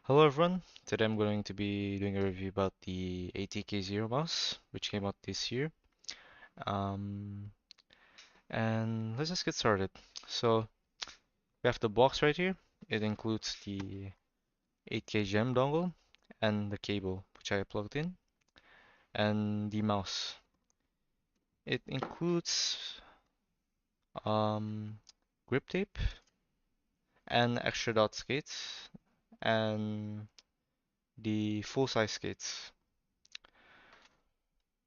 Hello everyone, today I'm going to be doing a review about the ATK0 mouse, which came out this year. Um, and let's just get started. So we have the box right here. It includes the 8K gem dongle and the cable, which I plugged in, and the mouse. It includes um, grip tape and extra dot skates and the full-size skates.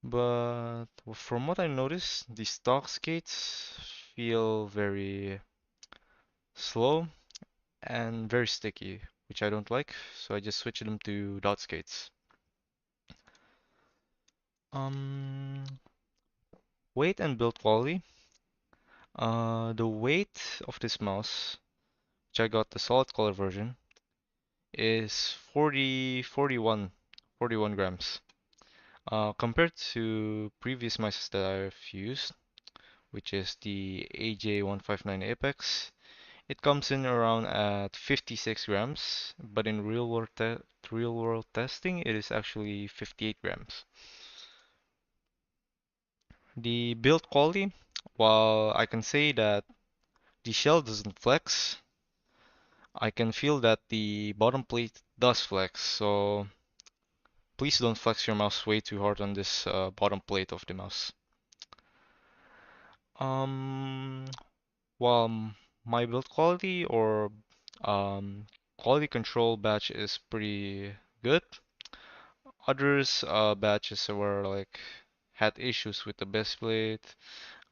But from what I noticed, the stock skates feel very slow and very sticky, which I don't like, so I just switched them to dot skates. Um, Weight and build quality. The weight of this mouse, which I got the solid color version, is 41 grams. Compared to previous mice that I've used, which is the AJ159 Apex, it comes in around at 56 grams, but in real world testing, it is actually 58 grams. The build quality, while I can say that the shell doesn't flex, I can feel that the bottom plate does flex. So please don't flex your mouse way too hard on this bottom plate of the mouse. Um, while my build quality or um, quality control batch is pretty good. Others batches were like had issues with the base plate,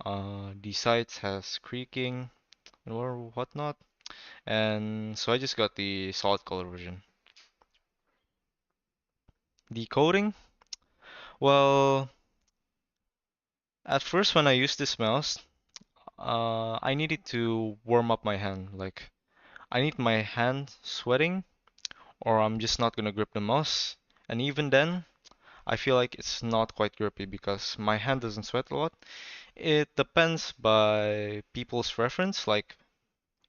the sides has creaking or whatnot, and so I just got the solid color version. The coating, well, at first when I used this mouse, I needed to warm up my hand. Like I need my hand sweating, or I'm just not gonna grip the mouse. And even then, I feel like it's not quite grippy because my hand doesn't sweat a lot. It depends by people's reference. Like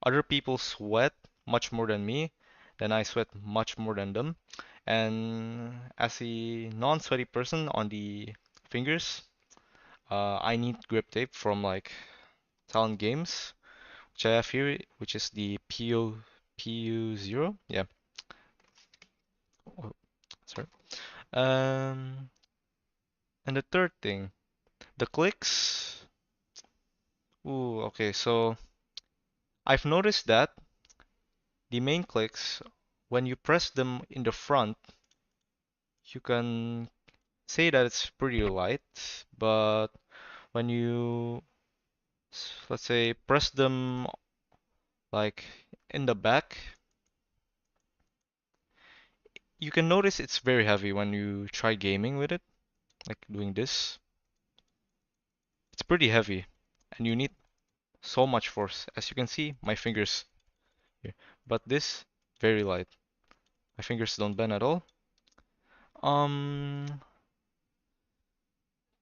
other people sweat much more than me, then I sweat much more than them. And as a non-sweaty person on the fingers, I need grip tape from like Talon Games, which I have here, which is the PU0. Yeah, oh, sorry. Um, and the third thing, the clicks. Ooh, okay, so I've noticed that the main clicks, when you press them in the front, you can say that it's pretty light, but when you, let's say, press them like in the back, you can notice it's very heavy when you try gaming with it, like doing this. It's pretty heavy, and you need so much force. As you can see, my fingers here, but this, very light. My fingers don't bend at all. Um,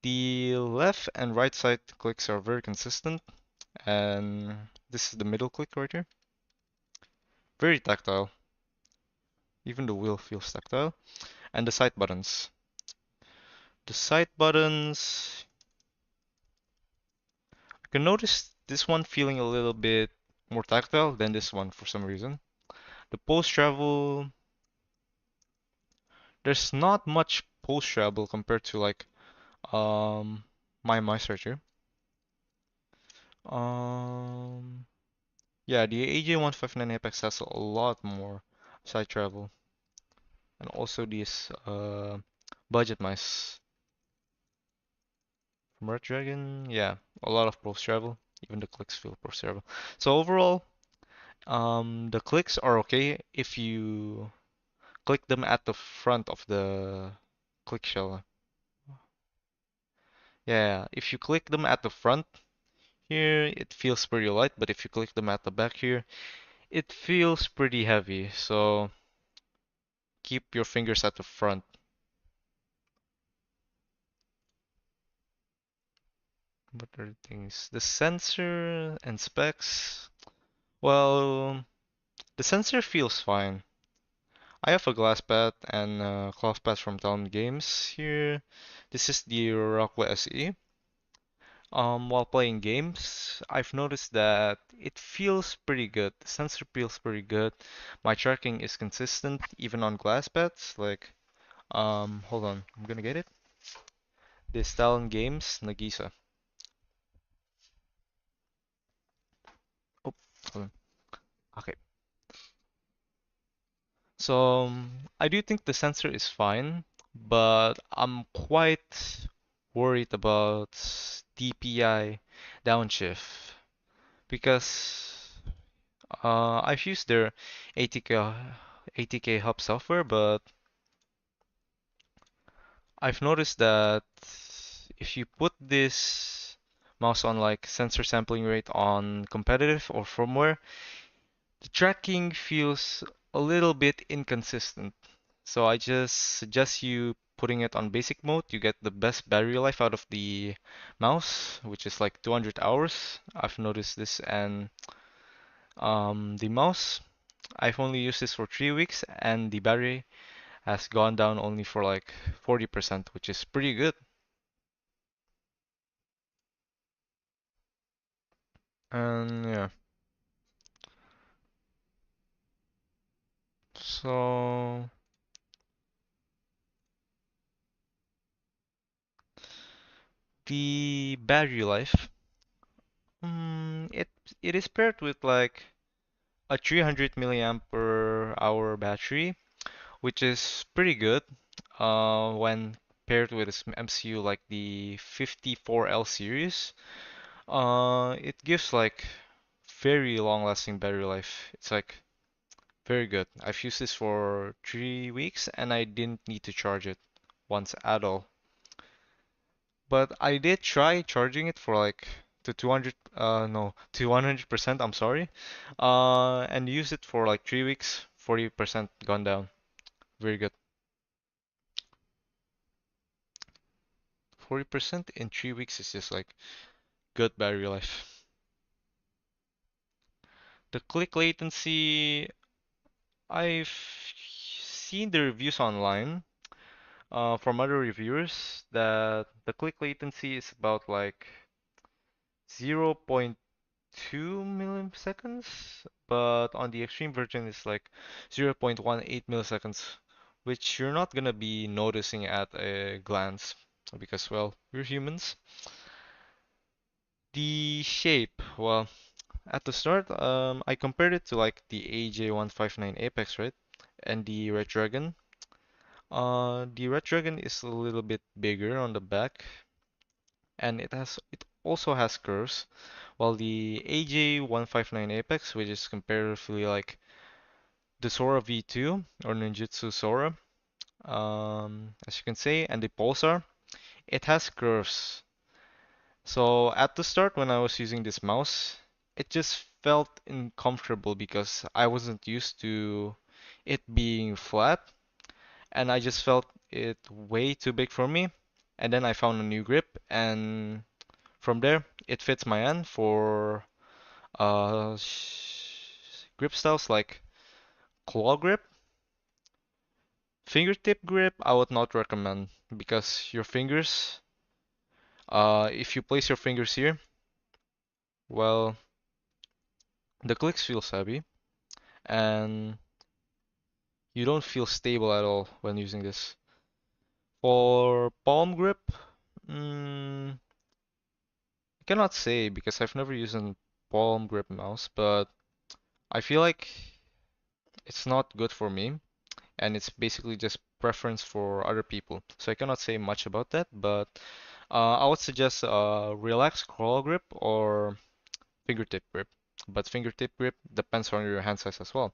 the left and right side clicks are very consistent, and this is the middle click right here. Very tactile. Even the wheel feels tactile. And the side buttons. The side buttons, you can notice this one feeling a little bit more tactile than this one for some reason. The post travel, there's not much post travel compared to like um my mice right here. Um yeah, the AJ159 Apex has a lot more side travel. And also these budget mice. From Red Dragon, yeah, a lot of post travel. Even the clicks feel post travel. So overall, the clicks are okay if you click them at the front of the click shell. Yeah, if you click them at the front here, it feels pretty light, but if you click them at the back here, it feels pretty heavy. So keep your fingers at the front. What are things? The sensor and specs. Well, the sensor feels fine. I have a glass pad and a cloth pad from Talon Games here. This is the Rockwell SE. While playing games, I've noticed that it feels pretty good. The sensor feels pretty good. My tracking is consistent even on glass pads. Like, hold on, I'm gonna get it. This Talon Games Nagisa. Oh, hold on. Okay. So, I do think the sensor is fine, but I'm quite worried about DPI downshift because I've used their ATK hub software, but I've noticed that if you put this mouse on like sensor sampling rate on competitive or firmware, the tracking feels a little bit inconsistent. So I just suggest you putting it on basic mode. You get the best battery life out of the mouse, which is like 200 hours. I've noticed this, and the mouse, I've only used this for 3 weeks, and the battery has gone down only for like 40%, which is pretty good. And yeah, so the battery life, it is paired with like a 300 milliamp per hour battery, which is pretty good when paired with its MCU like the 54L series. It gives like very long-lasting battery life. It's like very good. I've used this for 3 weeks and I didn't need to charge it once at all. But I did try charging it for like to 200, no, to 100%, I'm sorry. And used it for like 3 weeks, 40% gone down. Very good. 40% in 3 weeks is just like good battery life. The click latency, I've seen the reviews online from other reviewers that the click latency is about like 0.2 milliseconds, but on the extreme version it's like 0.18 milliseconds, which you're not gonna be noticing at a glance because, well, we're humans. The shape, well, at the start, I compared it to like the AJ159 Apex, right? And the Red Dragon. The Red Dragon is a little bit bigger on the back, and it also has curves, while the AJ159 Apex, which is comparatively like the Sora V2 or Ninjutsu Sora, as you can see, and the Pulsar, it has curves. So at the start when I was using this mouse, it just felt uncomfortable because I wasn't used to it being flat and I just felt it way too big for me. And then I found a new grip and from there it fits my hand for grip styles like claw grip. Fingertip grip I would not recommend because your fingers, if you place your fingers here, well, the clicks feel heavy and you don't feel stable at all when using this. For palm grip, I cannot say because I've never used a palm grip mouse, but I feel like it's not good for me and it's basically just preference for other people. So I cannot say much about that, but I would suggest relaxed claw grip or fingertip grip. But fingertip grip depends on your hand size as well.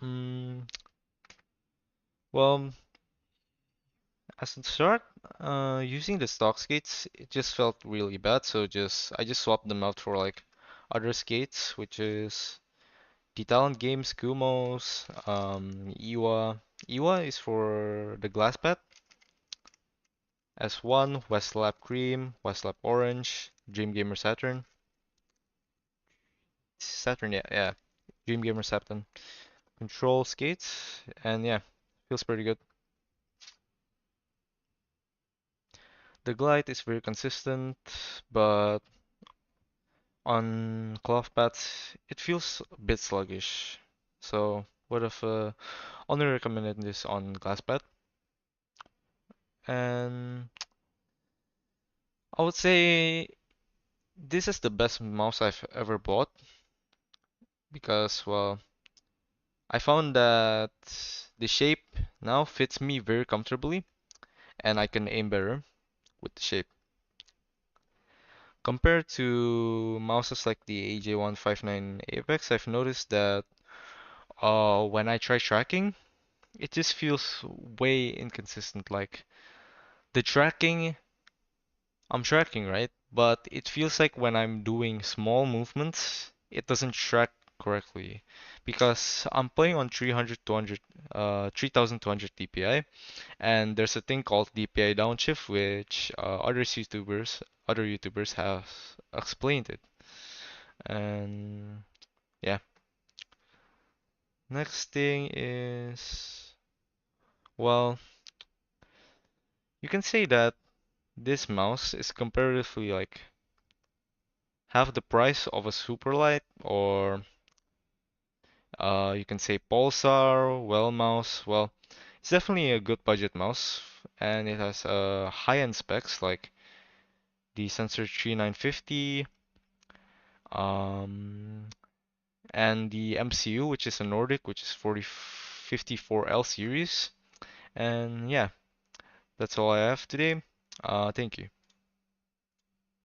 Mm, well, as a start, using the stock skates, it just felt really bad. So I just swapped them out for like other skates, which is the Talent Games Kumos, Iwa. Iwa is for the glass pad. S1, Westlab Cream, Westlab Orange, Dream Gamer Saturn. Saturn, yeah, yeah. Dream Gamer Septon. Control skates, and yeah, feels pretty good. The glide is very consistent, but on cloth pads, it feels a bit sluggish. So would have only recommended this on glass pad. And I would say this is the best mouse I've ever bought because, well, I found that the shape now fits me very comfortably and I can aim better with the shape. Compared to mouses like the AJ159 Apex, I've noticed that when I try tracking, it just feels way inconsistent. Like the tracking, I'm tracking, right? But it feels like when I'm doing small movements, it doesn't track correctly because I'm playing on 3200 DPI, and there's a thing called DPI downshift, which other YouTubers have explained it. And yeah, next thing is, well, you can say that this mouse is comparatively like half the price of a Superlight, or you can say Pulsar, Well mouse. Well, it's definitely a good budget mouse, and it has high-end specs like the Sensor 3950, um, and the MCU, which is a Nordic, which is 4054L series. And yeah, that's all I have today. Thank you.